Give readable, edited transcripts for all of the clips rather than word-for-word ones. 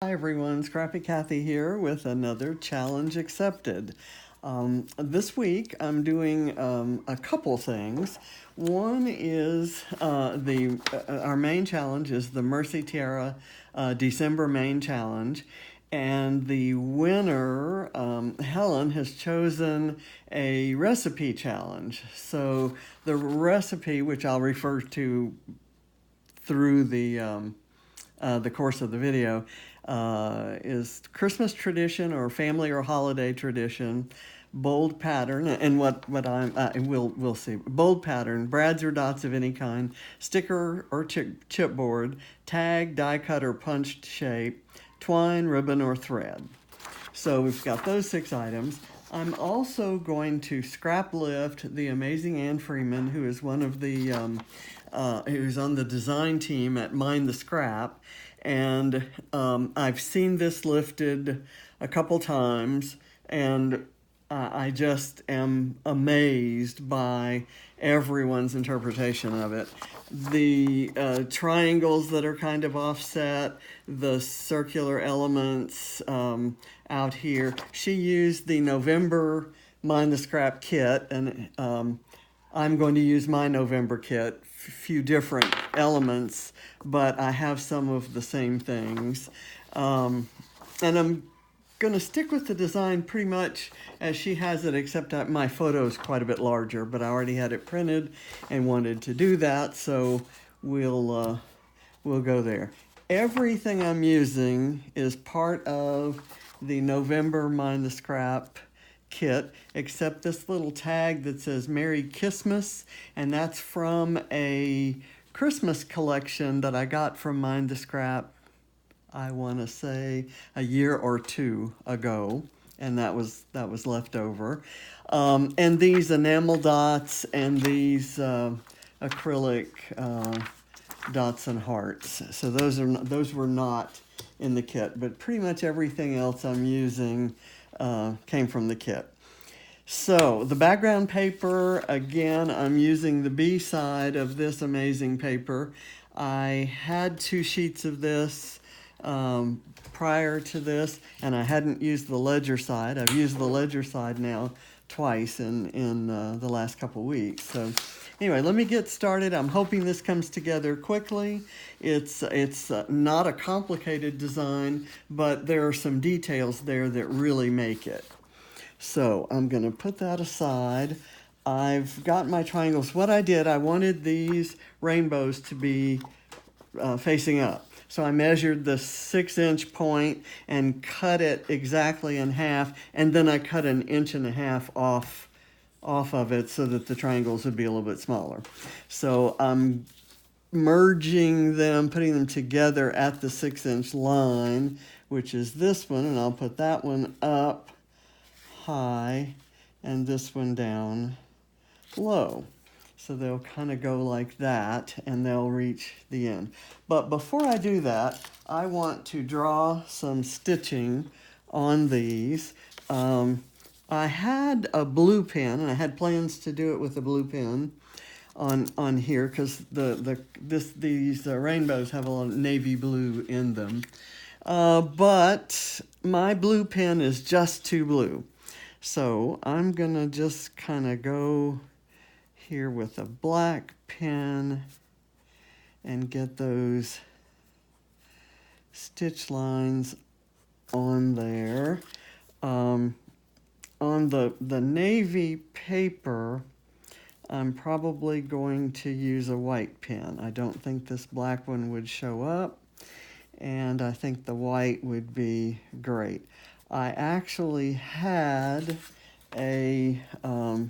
Hi everyone, Scrappy Kathy here with another challenge accepted. This week I'm doing a couple things. One is our main challenge is the Mercy Tiara December main challenge. And the winner, Helen, has chosen a recipe challenge. So the recipe, which I'll refer to through the course of the video, is Christmas tradition or family or holiday tradition, bold pattern, and we'll see, bold pattern, brads or dots of any kind, sticker or chipboard, tag, die cut or punched shape, twine, ribbon, or thread. So we've got those 6 items. I'm also going to scrap lift the amazing Ann Freeman, who is one of the who's on the design team at Mind the Scrap, and I've seen this lifted a couple times, and I just am amazed by everyone's interpretation of it. The triangles that are kind of offset, the circular elements out here. She used the November Mind the Scrap kit, and I'm going to use my November kit, few different elements, but I have some of the same things. And I'm going to stick with the design pretty much as she has it, except my photo is quite a bit larger, but I already had it printed and wanted to do that, so we'll go there. Everything I'm using is part of the November Mind the Scrap kit, except this little tag that says Merry Kissmas, and that's from a Christmas collection that I got from Mind the Scrap, I want to say a year or 2 ago, and that was left over. And these enamel dots and these acrylic dots and hearts. So those were not in the kit, but pretty much everything else I'm using came from the kit. So the background paper, again, I'm using the B side of this amazing paper. I had 2 sheets of this prior to this, and I hadn't used the ledger side. I've used the ledger side now twice in the last couple weeks. So anyway, let me get started. I'm hoping this comes together quickly. It's not a complicated design, but there are some details there that really make it. So I'm going to put that aside. I've got my triangles. What I did, I wanted these rainbows to be facing up. So I measured the 6-inch point and cut it exactly in half, and then I cut 1.5 inches off of it so that the triangles would be a little bit smaller. So I'm merging them, putting them together at the 6-inch line, which is this one, and I'll put that one up high and this one down low. So they'll kind of go like that, and they'll reach the end. But before I do that, I want to draw some stitching on these. I had a blue pen, and I had plans to do it with a blue pen on here, because these rainbows have a lot of navy blue in them. But my blue pen is just too blue. So I'm going to just kind of go here with a black pen and get those stitch lines on there. On the navy paper, I'm probably going to use a white pen. I don't think this black one would show up, and I think the white would be great. I actually had a, I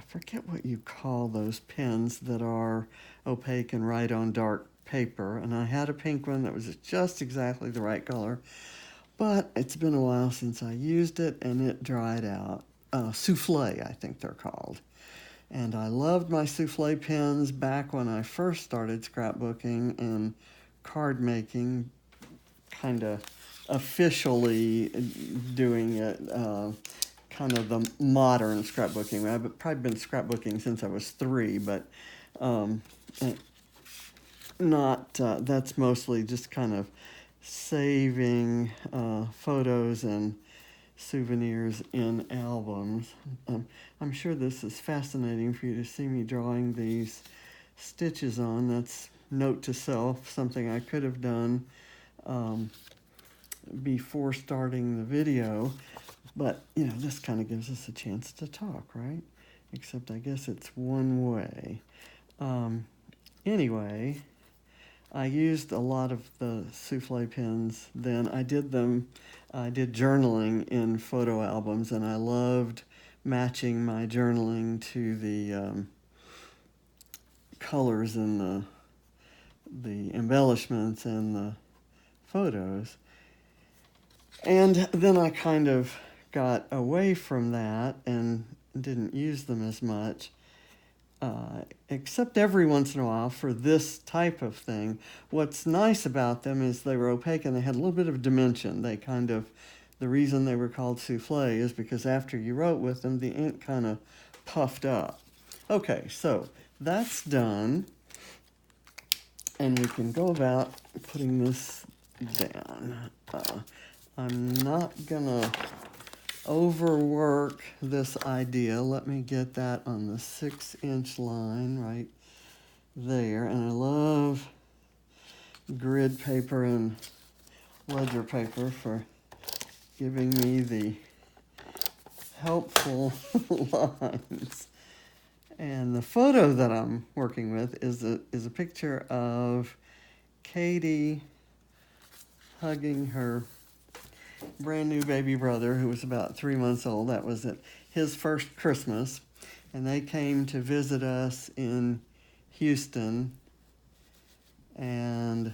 forget what you call those pens that are opaque and write on dark paper, and I had a pink one that was just exactly the right color, but it's been a while since I used it, and it dried out. Souffle, I think they're called. And I loved my souffle pens back when I first started scrapbooking and card making, kind of officially doing it, kind of the modern scrapbooking. I've probably been scrapbooking since I was 3, but not, that's mostly just kind of saving photos and souvenirs in albums. I'm sure this is fascinating for you to see me drawing these stitches on. That's note to self, something I could have done before starting the video, but you know, this kind of gives us a chance to talk, right? Except I guess it's one way. Anyway, I used a lot of the souffle pins. Then I did journaling in photo albums, and I loved matching my journaling to the colors and the embellishments and the photos. And then I kind of got away from that and didn't use them as much, except every once in a while for this type of thing. What's nice about them is they were opaque and they had a little bit of dimension. The reason they were called souffle is because after you wrote with them, the ink kind of puffed up. Okay, so that's done. And we can go about putting this down. I'm not gonna overwork this idea. Let me get that on the 6-inch line right there. And I love grid paper and ledger paper for giving me the helpful lines. And the photo that I'm working with is a picture of Katie hugging her brand new baby brother who was about 3 months old. That was at his first Christmas. And they came to visit us in Houston. And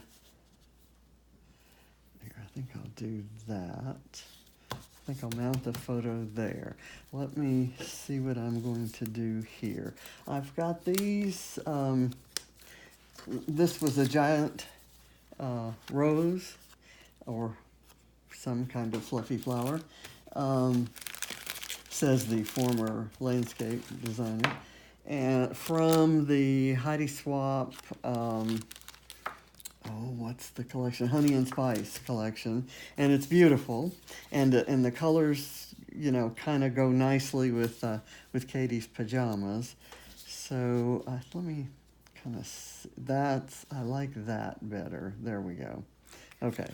here, I think I'll do that. I think I'll mount the photo there. Let me see what I'm going to do here. I've got these, this was a giant rose, or some kind of fluffy flower, says the former landscape designer. And from the Heidi Swap, what's the collection? Honey and Spice collection. And it's beautiful. And the colors, you know, kind of go nicely with Katie's pajamas. So let me kind of, I like that better. There we go. Okay.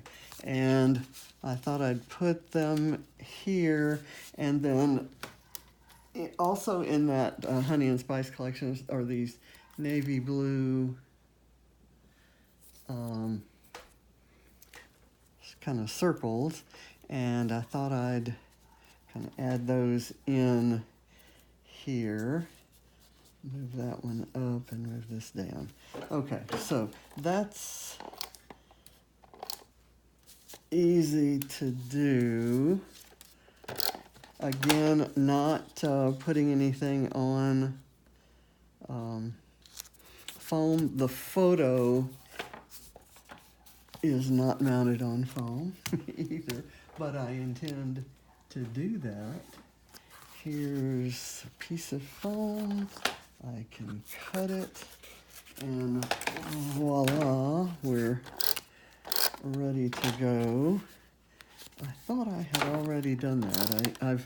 And I thought I'd put them here. And then also in that Honey and Spice collection are these navy blue kind of circles, and I thought I'd kind of add those in here. Move that one up and move this down. Okay, so that's easy to do. Again, not putting anything on foam. The photo is not mounted on foam either, but I intend to do that. Here's a piece of foam. I can cut it, and voila, we're ready to go. I thought I had already done that.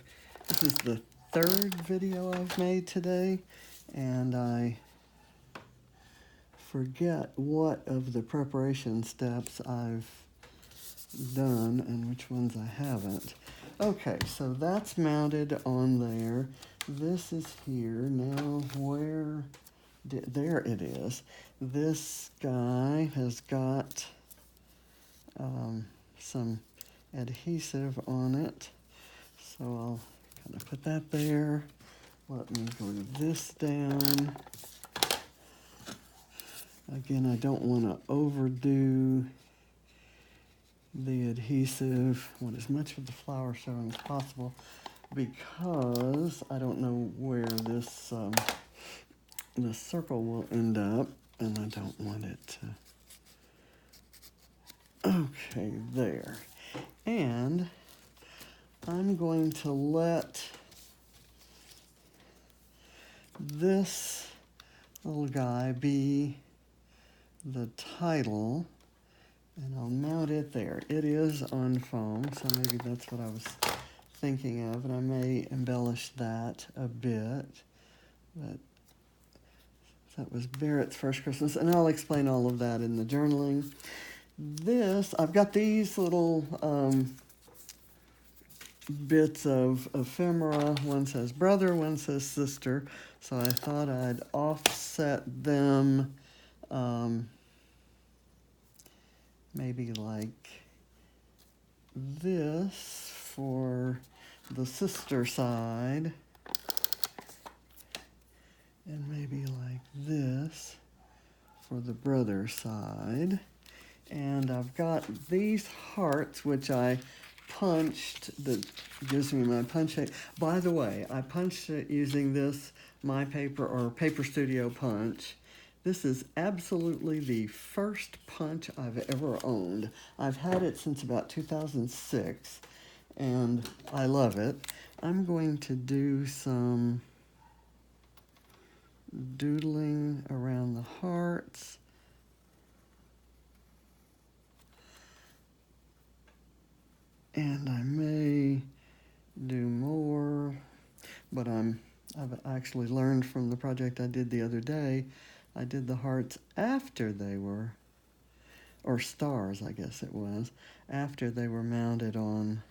This is the third video I've made today, and I forget what of the preparation steps I've done and which ones I haven't. Okay, so that's mounted on there. This is here. Now there it is. This guy has got some adhesive on it. So I'll kind of put that there. Let me glue this down. Again, I don't want to overdo the adhesive. I want as much of the flower showing as possible because I don't know where this circle will end up, and I don't want it to. Okay, there. And I'm going to let this little guy be the title, and I'll mount it there. It is on foam, so maybe that's what I was thinking of, and I may embellish that a bit. But that was Barrett's First Christmas, and I'll explain all of that in the journaling. I've got these little bits of ephemera. One says brother, one says sister, so I thought I'd offset them maybe like this for the sister side, and maybe like this for the brother side. And I've got these hearts, which I punched, that gives me my punch. By the way, I punched it using this My Paper or Paper Studio punch. This is absolutely the first punch I've ever owned. I've had it since about 2006, and I love it. I'm going to do some doodling around the hearts. And I may do more, but I've actually learned from the project I did the other day. I did the hearts after they were, or stars, I guess it was, after they were mounted on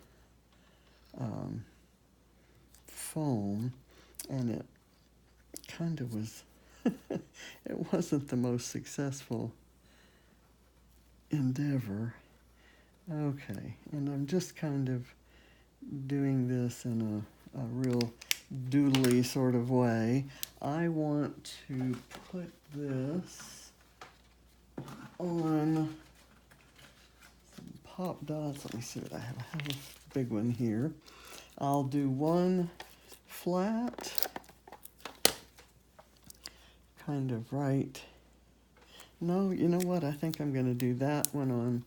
foam, and it kind of was, it wasn't the most successful endeavor. Okay, and I'm just kind of doing this in a real doodly sort of way. I want to put this on some pop dots. Let me see what I have. I have a big one here. I'll do one flat, kind of right. No, you know what? I think I'm going to do that one on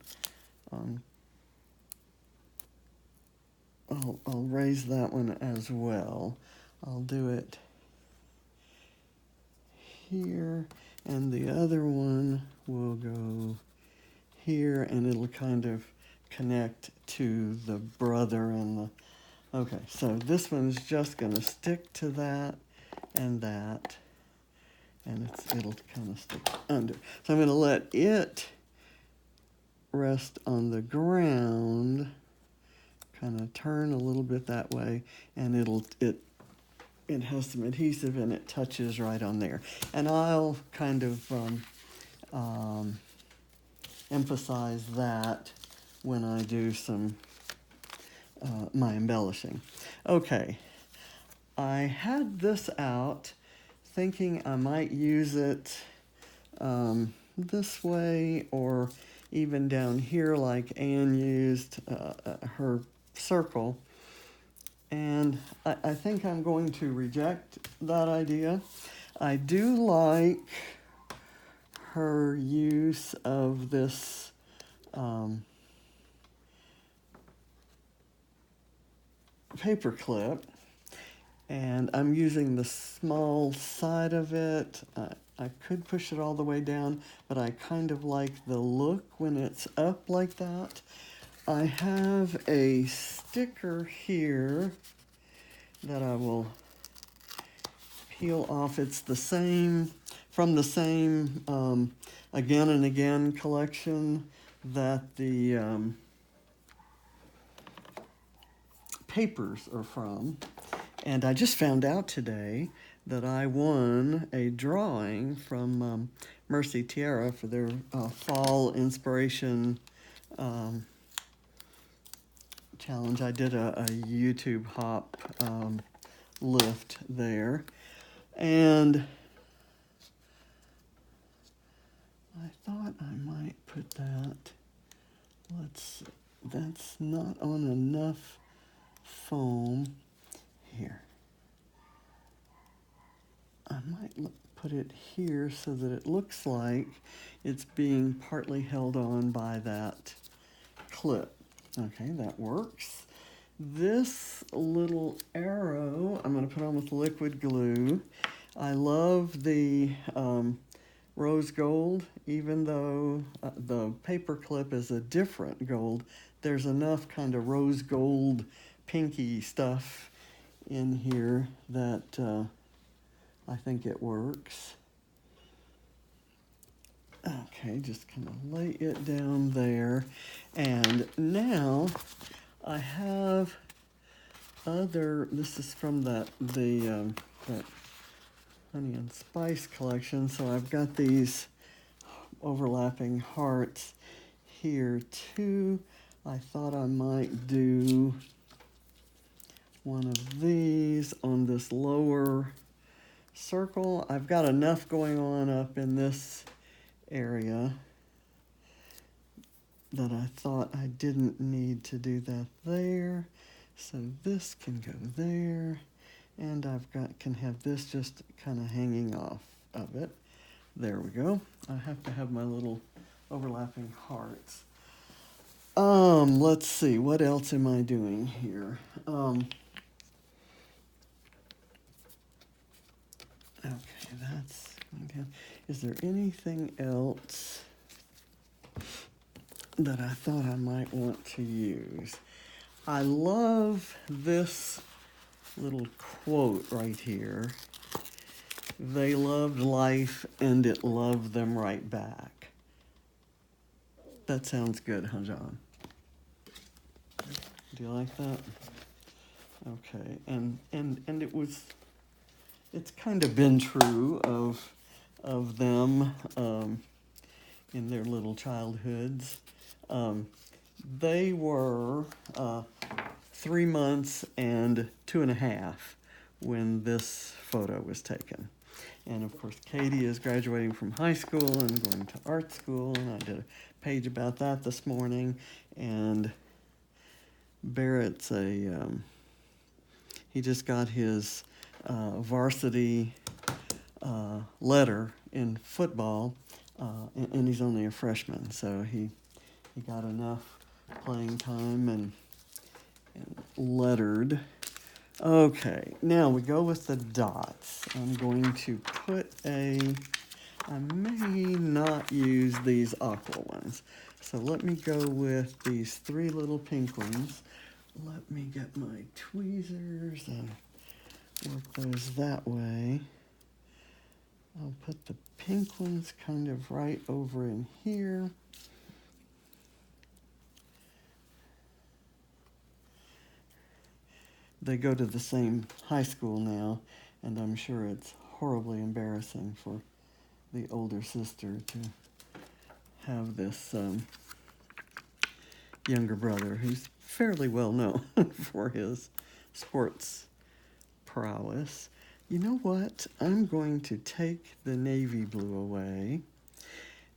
I'll raise that one as well. I'll do it here, and the other one will go here, and it'll kind of connect to the brother and the... Okay, so this one's just going to stick to that, and it'll kind of stick under. So I'm going to let it rest on the ground, kind of turn a little bit that way, and it has some adhesive and it touches right on there. And I'll kind of emphasize that when I do some my embellishing. Okay, I had this out thinking I might use it this way, or even down here like Anne used her circle. And I think I'm going to reject that idea. I do like her use of this paper clip, and I'm using the small side of it. I could push it all the way down, but I kind of like the look when it's up like that. I have a sticker here that I will peel off. It's the same, from the same Again and Again collection that the papers are from. And I just found out today that I won a drawing from Mercy Tiara for their fall inspiration challenge. I did a YouTube hop lift there, and I thought I might put that. That's not on enough foam here. I might put it here so that it looks like it's being partly held on by that clip. Okay, that works. This little arrow I'm going to put on with liquid glue. I love the rose gold, even though the paper clip is a different gold. There's enough kind of rose gold pinky stuff in here that I think it works. Okay, just kind of lay it down there. And now I have this is from that Honey and Spice collection. So I've got these overlapping hearts here too. I thought I might do one of these on this lower circle. I've got enough going on up in this area that I thought I didn't need to do that there. So this can go there, and can have this just kind of hanging off of it. There we go. I have to have my little overlapping hearts. Let's see, what else am I doing here? Okay, that's okay. Is there anything else that I thought I might want to use? I love this little quote right here. They loved life and it loved them right back. That sounds good, huh, John? Do you like that? Okay, and it's kind of been true of them in their little childhoods. They were 3 months and 2.5 when this photo was taken. And of course, Katie is graduating from high school and going to art school, and I did a page about that this morning. And Barrett's he just got his varsity letter in football, and he's only a freshman, so he got enough playing time and lettered. Okay, now we go with the dots. I'm going to put I may not use these aqua ones, so let me go with these 3 little pink ones. Let me get my tweezers and work those that way. I'll put the pink ones kind of right over in here. They go to the same high school now, and I'm sure it's horribly embarrassing for the older sister to have this younger brother who's fairly well known for his sports prowess. You know what? I'm going to take the navy blue away,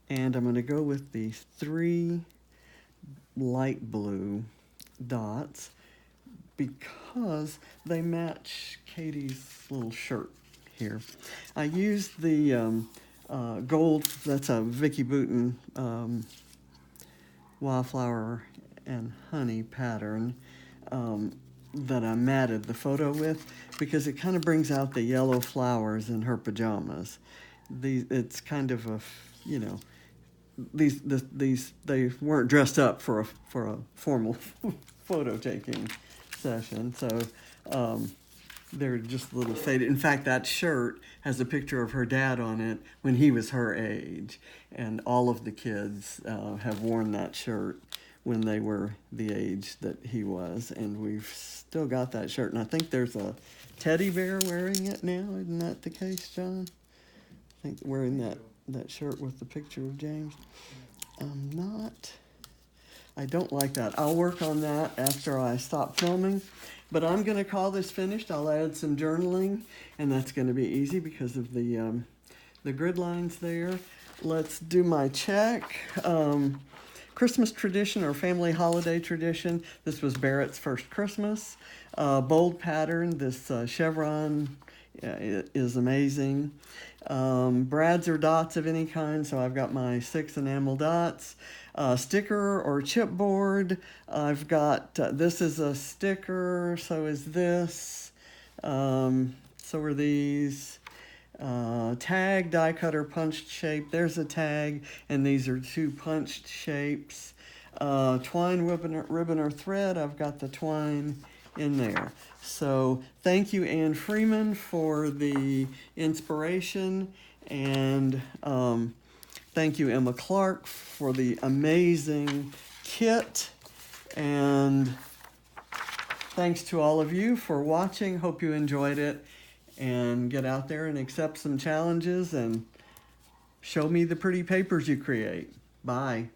and I'm going to go with the 3 light blue dots because they match Katie's little shirt here. I used the gold, that's a Vicky Bouton wildflower and honey pattern that I matted the photo with because it kind of brings out the yellow flowers in her pajamas. It's kind of a, these they weren't dressed up for a formal photo taking session, so they're just a little faded. In fact, that shirt has a picture of her dad on it when he was her age, and all of the kids have worn that shirt when they were the age that he was, and we've still got that shirt. And I think there's a teddy bear wearing it now. Isn't that the case, John? I think wearing that shirt with the picture of James. I don't like that. I'll work on that after I stop filming. But I'm going to call this finished. I'll add some journaling, and that's going to be easy because of the grid lines there. Let's do my check. Christmas tradition or family holiday tradition. This was Barrett's first Christmas. Bold pattern. This chevron is amazing. Brads or dots of any kind, so I've got my 6 enamel dots. Sticker or chipboard, I've got, this is a sticker, so is this, so are these. tag, die cutter, punched shape. There's a tag, and these are two punched shapes. Twine, ribbon, or thread. I've got the twine in there. So thank you, Anne Freeman, for the inspiration, and thank you, Emma Clark, for the amazing kit, and thanks to all of you for watching. Hope you enjoyed it, and get out there and accept some challenges and show me the pretty papers you create. Bye.